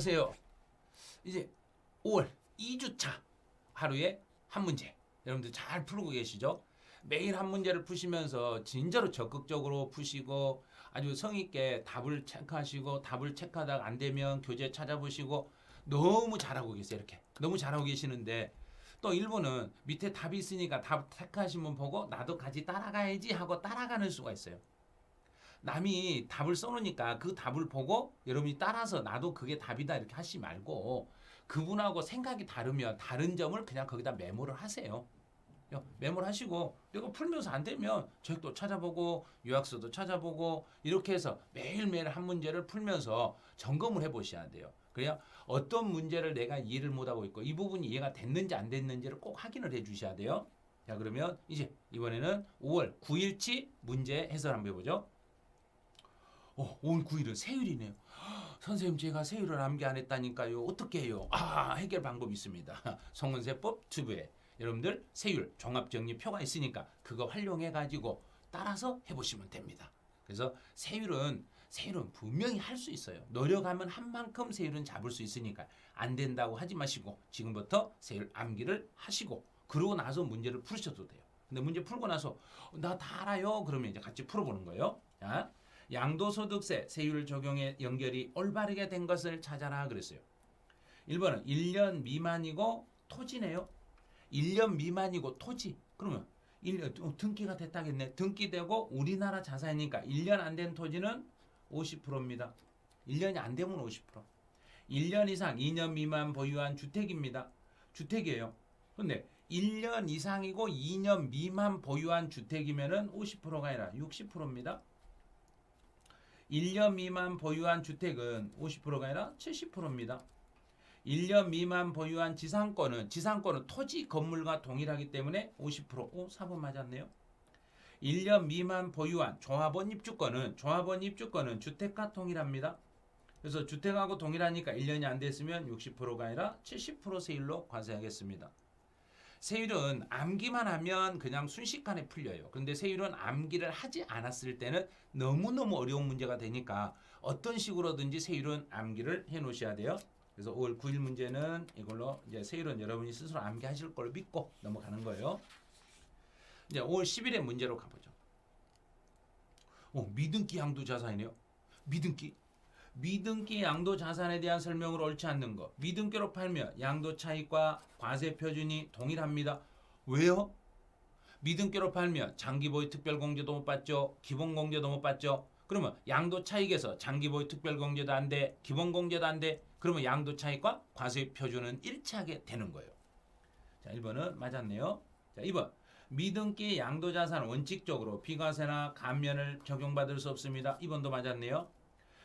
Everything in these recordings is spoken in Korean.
안녕하세요. 이제 5월 2주차 하루에 한 문제. 여러분들 잘 풀고 계시죠? 매일 한 문제를 푸시면서 진짜로 적극적으로 푸시고 아주 성의 있게 답을 체크하시고 답을 체크하다가 안 되면 교재 찾아보시고 너무 잘하고 계세요. 이렇게. 너무 잘하고 계시는데 또 일부는 밑에 답이 있으니까 답 체크하신 분 보고 나도 같이 따라가야지 하고 따라가는 수가 있어요. 남이 답을 써놓으니까 그 답을 보고 여러분이 따라서 나도 그게 답이다 이렇게 하시지 말고 그분하고 생각이 다르면 다른 점을 그냥 거기다 메모를 하세요. 메모를 하시고 이거 풀면서 안 되면 책도 찾아보고 요약서도 찾아보고 이렇게 해서 매일매일 한 문제를 풀면서 점검을 해보셔야 돼요. 그래야 어떤 문제를 내가 이해를 못하고 있고 이 부분이 이해가 됐는지 안 됐는지를 꼭 확인을 해 주셔야 돼요. 자, 그러면 이제 이번에는 5월 9일치 문제 해설 한번 해보죠. 5월 9일은 세율이네요. 선생님 제가 세율을 암기 안 했다니까요. 어떻게 해요? 해결 방법이 있습니다. 송은세법 튜브에 여러분들 세율 종합정리표가 있으니까 그거 활용해 가지고 따라서 해보시면 됩니다. 그래서 세율은 분명히 할 수 있어요. 노력하면 한 만큼 세율은 잡을 수 있으니까 안 된다고 하지 마시고 지금부터 세율 암기를 하시고 그러고 나서 문제를 풀으셔도 돼요. 근데 문제 풀고 나서 나 다 알아요. 그러면 이제 같이 풀어보는 거예요. 자, 양도소득세 세율 적용의 연결이 올바르게 된 것을 찾아라 그랬어요. 1번은 1년 미만이고 토지네요. 1년 미만이고 토지. 그러면 등기가 됐다겠네. 등기되고 우리나라 자산이니까 1년 안 된 토지는 50%입니다. 1년이 안 되면 50%. 1년 이상 2년 미만 보유한 주택입니다. 주택이에요. 근데 1년 이상이고 2년 미만 보유한 주택이면은 50%가 아니라 60%입니다. 1년 미만 보유한 주택은 50%가 아니라 70%입니다. 1년 미만 보유한 지상권은 토지 건물과 동일하기 때문에 50%. 4번 맞았네요. 1년 미만 보유한 조합원 입주권은 주택과 동일합니다. 그래서 주택하고 동일하니까 1년이 안 됐으면 60%가 아니라 70% 세율로 과세하겠습니다. 세율은 암기만 하면 그냥 순식간에 풀려요. 그런데 세율은 암기를 하지 않았을 때는 너무너무 어려운 문제가 되니까 어떤 식으로든지 세율은 암기를 해 놓으셔야 돼요. 그래서 5월 9일 문제는 이걸로 이제 세율은 여러분이 스스로 암기하실 걸 믿고 넘어가는 거예요. 이제 5월 10일의 문제로 가보죠. 미등기 양도 자산이네요. 미등기 양도 자산에 대한 설명으로 옳지 않는 것. 미등기로 팔면 양도 차익과 과세 표준이 동일합니다. 왜요? 미등기로 팔면 장기보유 특별공제도 못 받죠. 기본공제도 못 받죠. 그러면 양도 차익에서 장기보유 특별공제도 안 돼. 기본공제도 안 돼. 그러면 양도 차익과 과세 표준은 일치하게 되는 거예요. 자, 1번은 맞았네요. 자, 2번. 미등기 양도 자산 원칙적으로 비과세나 감면을 적용받을 수 없습니다. 2번도 맞았네요.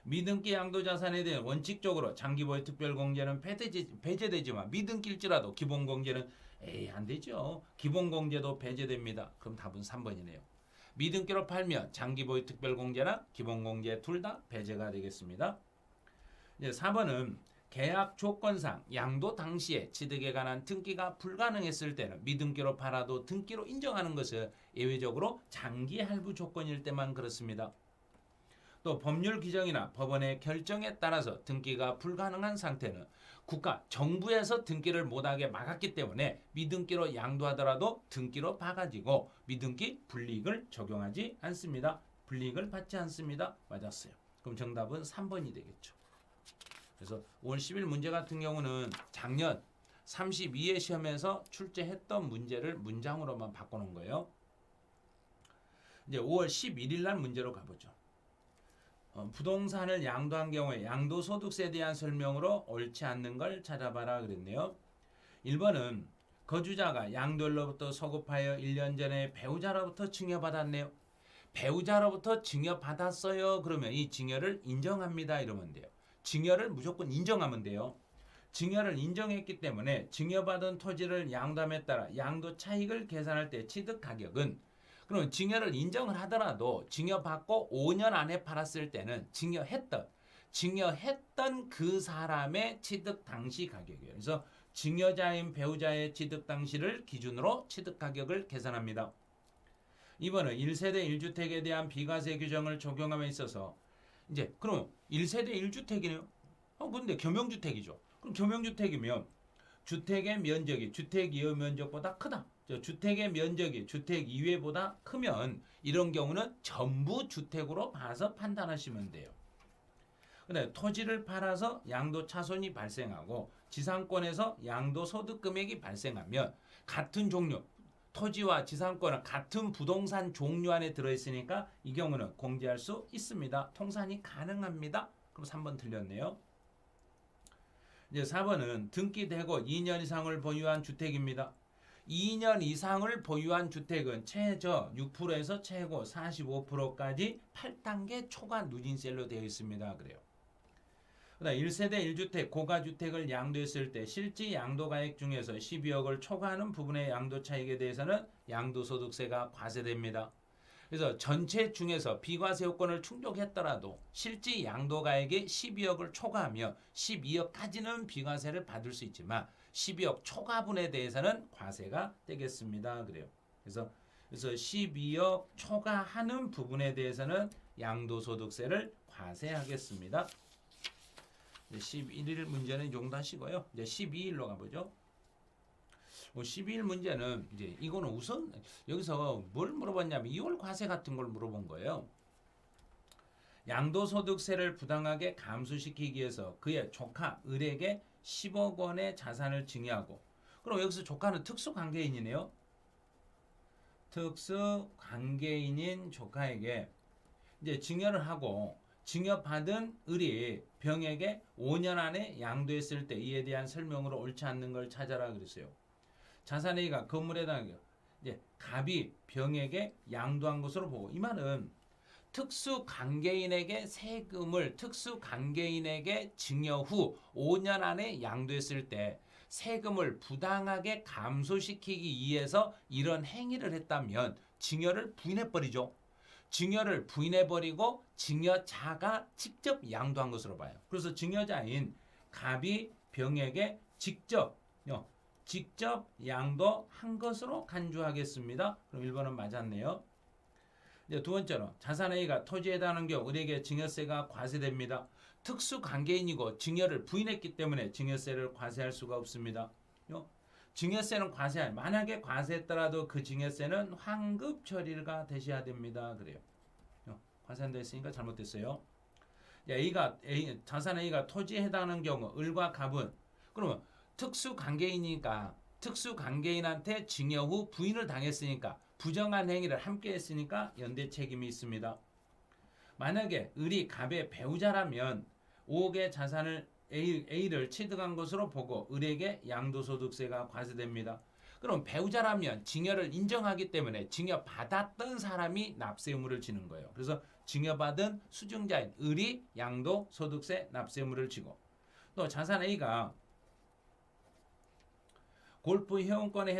미등기 양도자산에 대한 원칙적으로 장기보유 특별공제는 배제되지만 미등기일지라도 기본공제는 안 되죠. 기본공제도 배제됩니다. 그럼 답은 3번이네요. 미등기로 팔면 장기보유 특별공제나 기본공제 둘 다 배제가 되겠습니다. 이제 4번은 계약 조건상 양도 당시에 취득에 관한 등기가 불가능했을 때는 미등기로 팔아도 등기로 인정하는 것은 예외적으로 장기 할부 조건일 때만 그렇습니다. 또 법률 규정이나 법원의 결정에 따라서 등기가 불가능한 상태는 정부에서 등기를 못하게 막았기 때문에 미등기로 양도하더라도 등기로 봐가지고 미등기 불이익을 적용하지 않습니다. 불이익을 받지 않습니다. 맞았어요. 그럼 정답은 3번이 되겠죠. 그래서 5월 10일 문제 같은 경우는 작년 32회 시험에서 출제했던 문제를 문장으로만 바꿔놓은 거예요. 이제 5월 11일 날 문제로 가보죠. 부동산을 양도한 경우에 양도소득세에 대한 설명으로 옳지 않는 걸 찾아봐라 그랬네요. 1번은 거주자가 양도일로부터 소급하여 1년 전에 배우자로부터 증여받았네요. 배우자로부터 증여받았어요. 그러면 이 증여를 인정합니다. 이러면 돼요. 증여를 무조건 인정하면 돼요. 증여를 인정했기 때문에 증여받은 토지를 양도함에 따라 양도 차익을 계산할 때 취득가격은 그럼 증여를 인정을 하더라도 증여받고 5년 안에 팔았을 때는 증여했던 그 사람의 취득 당시 가격이에요. 그래서 증여자인 배우자의 취득 당시를 기준으로 취득 가격을 계산합니다. 2번은 1세대 1주택에 대한 비과세 규정을 적용함에 있어서 이제 그럼 1세대 1주택이네요. 근데 겸용주택이죠. 그럼 겸용주택이면 주택의 면적이 주택 이외 면적보다 크다. 주택의 면적이 주택 이외보다 크면 이런 경우는 전부 주택으로 봐서 판단하시면 돼요. 근데 토지를 팔아서 양도차손이 발생하고 지상권에서 양도소득 금액이 발생하면 같은 종류 토지와 지상권은 같은 부동산 종류 안에 들어있으니까 이 경우는 공제할 수 있습니다. 통산이 가능합니다. 그럼 3번 틀렸네요. 이제 4번은 등기되고 2년 이상을 보유한 주택입니다. 2년 이상을 보유한 주택은 최저 6%에서 최고 45%까지 8단계 초과 누진세로 되어 있습니다. 그래요. 그다음 1세대 1주택 고가주택을 양도했을 때 실제 양도가액 중에서 12억을 초과하는 부분의 양도차익에 대해서는 양도소득세가 과세됩니다. 그래서 전체 중에서 비과세 요건을 충족했더라도 실제 양도가액이 12억을 초과하며 12억까지는 비과세를 받을 수 있지만 12억 초과분에 대해서는 과세가 되겠습니다. 그래요. 그래서 12억 초과하는 부분에 대해서는 양도소득세를 과세하겠습니다. 11일 문제는 이 정도 하시고요. 이제 12일로 가보죠. 12일 문제는 이제 이거는 우선 여기서 뭘 물어봤냐면 2월 과세 같은 걸 물어본 거예요. 양도소득세를 부당하게 감수시키기 위해서 그의 조카 을에게 10억 원의 자산을 증여하고, 그럼 여기서 조카는 특수관계인이네요. 특수관계인인 조카에게 이제 증여를 하고 증여받은 을이 병에게 5년 안에 양도했을 때 이에 대한 설명으로 옳지 않는 걸 찾아라 그랬어요. 자산A가 건물에 해당하게 이제 갑이 병에게 양도한 것으로 보고, 이 말은 특수관계인에게 세금을 특수관계인에게 증여 후 5년 안에 양도했을 때 세금을 부당하게 감소시키기 위해서 이런 행위를 했다면 증여를 부인해버리죠. 증여를 부인해버리고 증여자가 직접 양도한 것으로 봐요. 그래서 증여자인 갑이 병에게 직접 양도한 것으로 간주하겠습니다. 그럼 1번은 맞았네요. 이제 두 번째로 자산A가 토지에 해당하는 경우 을에게 증여세가 과세됩니다. 특수관계인이고 증여를 부인했기 때문에 증여세를 과세할 수가 없습니다. 증여세는 만약에 과세했더라도 그 증여세는 환급 처리가 되셔야 됩니다. 그래요. 과세한다 했으니까 잘못됐어요. 자산 A가 토지에 해당하는 경우 을과 갑은 그러면 특수관계인이니까 특수관계인한테 증여 후 부인을 당했으니까 부정한 행위를 함께 했으니까 연대 책임이 있습니다. 만약에 을이 갑의 배우자라면 5억의 자산을 A를 취득한 것으로 보고 을에게 양도소득세가 과세됩니다. 그럼 배우자라면 증여를 인정하기 때문에 증여받았던 사람이 납세 의무를 지는 거예요. 그래서 증여받은 수증자인 을이 양도소득세 납세 의무를 지고, 또 자산 A가 골프 회원권에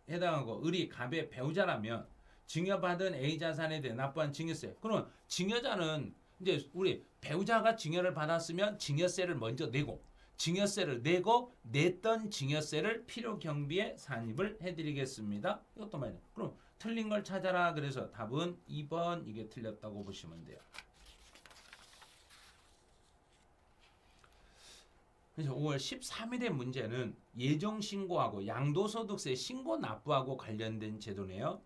해당하고 을이 갑의 배우자라면 증여받은 A 자산에 대해 납부한 증여세. 그럼 증여자는 이제 우리 배우자가 증여를 받았으면 증여세를 먼저 내고, 증여세를 내고 냈던 증여세를 필요 경비에 산입을 해드리겠습니다. 이것도 말이에요. 그럼 틀린 걸 찾아라. 그래서 답은 2번 이게 틀렸다고 보시면 돼요. 그래서 5월 13일의 문제는 예정신고하고 양도소득세 신고 납부하고 관련된 제도네요.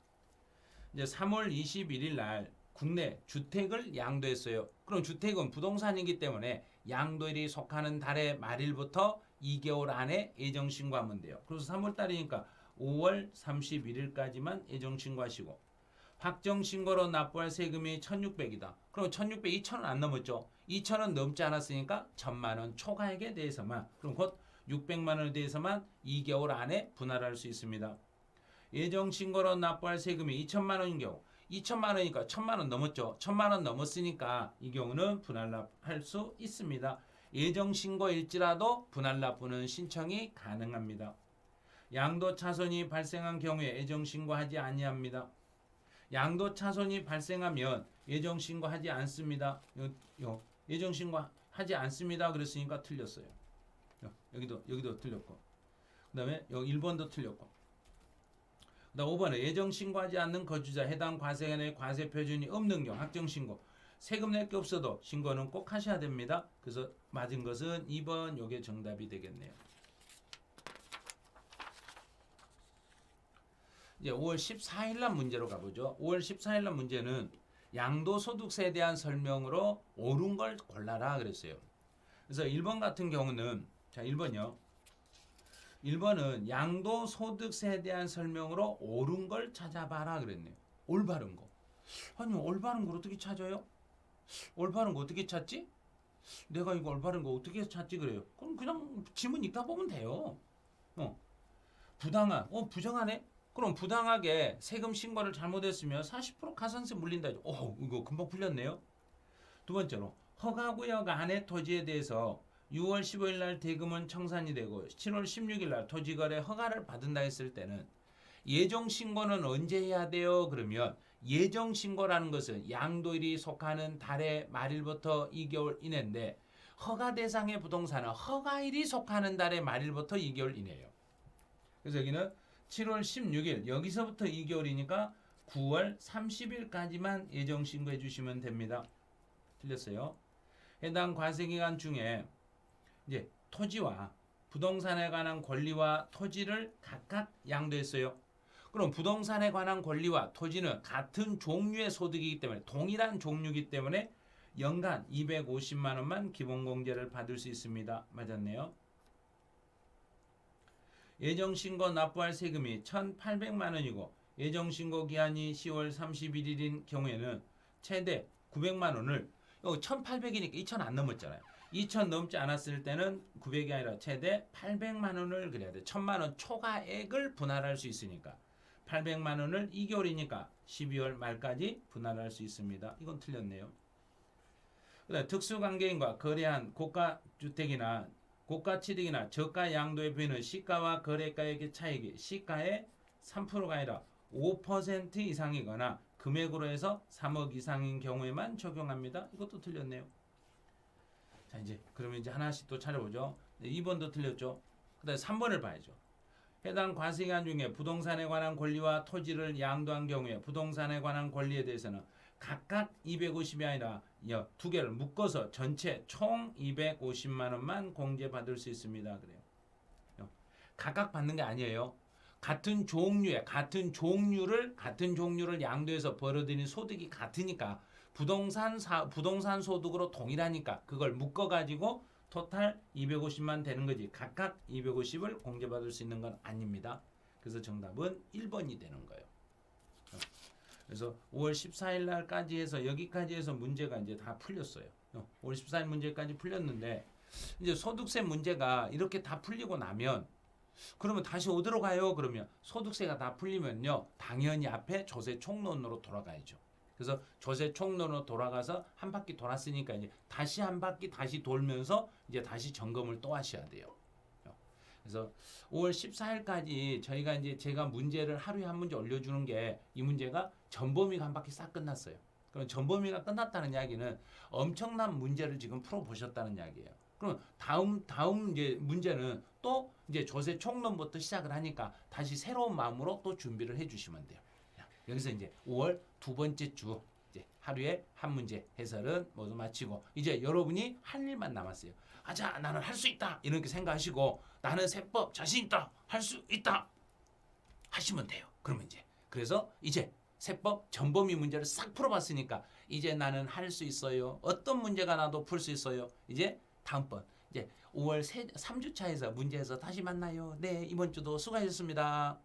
이제 3월 21일 날 국내 주택을 양도했어요. 그럼 주택은 부동산이기 때문에 양도일이 속하는 달의 말일부터 2개월 안에 예정신고하면 돼요. 그래서 3월 달이니까 5월 31일까지만 예정신고하시고, 확정신고로 납부할 세금이 1,600이다. 그럼 1,600, 2,000원 안 넘었죠. 2,000원 넘지 않았으니까 1,000만 원 초과액에 대해서만, 그럼 곧 600만 원에 대해서만 2개월 안에 분할할 수 있습니다. 예정신고로 납부할 세금이 2,000만 원인 경우 2,000만 원이니까 1,000만 원 넘었죠. 1,000만 원 넘었으니까 이 경우는 분할납할 수 있습니다. 예정신고일지라도 분할납부는 신청이 가능합니다. 양도차손이 발생한 경우에 예정신고하지 아니합니다. 양도차손이 발생하면 예정신고하지 않습니다. 예정신고하지 않습니다. 그랬으니까 틀렸어요. 여기도 틀렸고, 그 다음에 여기 1번도 틀렸고, 그 다음 5번에 예정신고하지 않는 거주자 해당 과세인의 과세 표준이 없는 경우 확정신고. 세금 낼 게 없어도 신고는 꼭 하셔야 됩니다. 그래서 맞은 것은 2번 요게 정답이 되겠네요. 이제 5월 14일 날 문제로 가보죠. 5월 14일 날 문제는 양도소득세에 대한 설명으로 옳은 걸 골라라 그랬어요. 그래서 1번 같은 경우는 자 1번요. 1번은 양도소득세에 대한 설명으로 옳은 걸 찾아봐라 그랬네요. 올바른 거. 아니 올바른 걸 어떻게 찾아요? 올바른 거 어떻게 찾지? 내가 이거 올바른 거 어떻게 찾지 그래요? 그럼 그냥 지문 읽다 보면 돼요. 부당한, 부정하네? 그럼 부당하게 세금 신고를 잘못했으면 40% 가산세 물린다. 이거 금방 풀렸네요. 두 번째로 허가구역 안의 토지에 대해서 6월 15일 날 대금은 청산이 되고 7월 16일 날 토지거래 허가를 받은다 했을 때는 예정 신고는 언제 해야 돼요? 그러면 예정 신고라는 것은 양도일이 속하는 달의 말일부터 2개월 이내인데 허가 대상의 부동산은 허가일이 속하는 달의 말일부터 2개월 이내예요. 그래서 여기는 7월 16일 여기서부터 2개월이니까 9월 30일까지만 예정 신고해 주시면 됩니다. 틀렸어요. 해당 과세기간 중에 이제 토지와 부동산에 관한 권리와 토지를 각각 양도했어요. 그럼 부동산에 관한 권리와 토지는 같은 종류의 소득이기 때문에 동일한 종류이기 때문에 연간 250만 원만 기본공제를 받을 수 있습니다. 맞았네요. 예정신고 납부할 세금이 1,800만 원이고 예정신고 기한이 10월 31일인 경우에는 최대 900만 원을 1,800이니까 2,000 안 넘었잖아요. 2,000 넘지 않았을 때는 900이 아니라 최대 800만 원을 그래야 돼. 1,000만 원 초과액을 분할할 수 있으니까 800만 원을 2개월이니까 12월 말까지 분할할 수 있습니다. 이건 틀렸네요. 그다음 특수관계인과 거래한 고가주택이나 고가취득이나 저가 양도에 보이는 시가와 거래가액의 차익이 시가의 3%가 아니라 5% 이상이거나 금액으로 해서 3억 이상인 경우에만 적용합니다. 이것도 틀렸네요. 자 이제 그러면 이제 하나씩 또 찾아보죠. 2번도 틀렸죠. 그다음에 3번을 봐야죠. 해당 과세기간 중에 부동산에 관한 권리와 토지를 양도한 경우에 부동산에 관한 권리에 대해서는 각각 250이 아니라 두 개를 묶어서 전체 총 250만 원만 공제받을 수 있습니다. 그래요. 각각 받는 게 아니에요. 같은 종류를 양도해서 벌어들인 소득이 같으니까 부동산 소득으로 동일하니까 그걸 묶어 가지고 토탈 250만 되는 거지. 각각 250을 공제받을 수 있는 건 아닙니다. 그래서 정답은 1번이 되는 거예요. 그래서 5월 14일 날까지 해서 여기까지 해서 문제가 이제 다 풀렸어요. 5월 14일 문제까지 풀렸는데 이제 소득세 문제가 이렇게 다 풀리고 나면 그러면 다시 어디로 가요? 그러면 소득세가 다 풀리면요. 당연히 앞에 조세 총론으로 돌아가야죠. 그래서 조세 총론으로 돌아가서 한 바퀴 돌았으니까 이제 다시 한 바퀴 다시 돌면서 이제 다시 점검을 또 하셔야 돼요. 그래서 5월 14일까지 저희가 이제 제가 문제를 하루에 한 문제 올려주는 게 이 문제가 전범위가 한 바퀴 싹 끝났어요. 그럼 전범위가 끝났다는 이야기는 엄청난 문제를 지금 풀어보셨다는 이야기예요. 그럼 다음 이제 문제는 또 이제 조세 총론부터 시작을 하니까 다시 새로운 마음으로 또 준비를 해주시면 돼요. 여기서 이제 5월 두 번째 주 이제 하루에 한 문제 해설은 모두 마치고 이제 여러분이 할 일만 남았어요. 자 나는 할 수 있다 이렇게 생각하시고 나는 세법 자신 있다 할 수 있다 하시면 돼요. 그러면 이제 그래서 이제 세법 전범위 문제를 싹 풀어봤으니까 이제 나는 할 수 있어요. 어떤 문제가 나도 풀 수 있어요. 이제 다음번 이제 5월 3주차에서 문제에서 다시 만나요. 네 이번 주도 수고하셨습니다.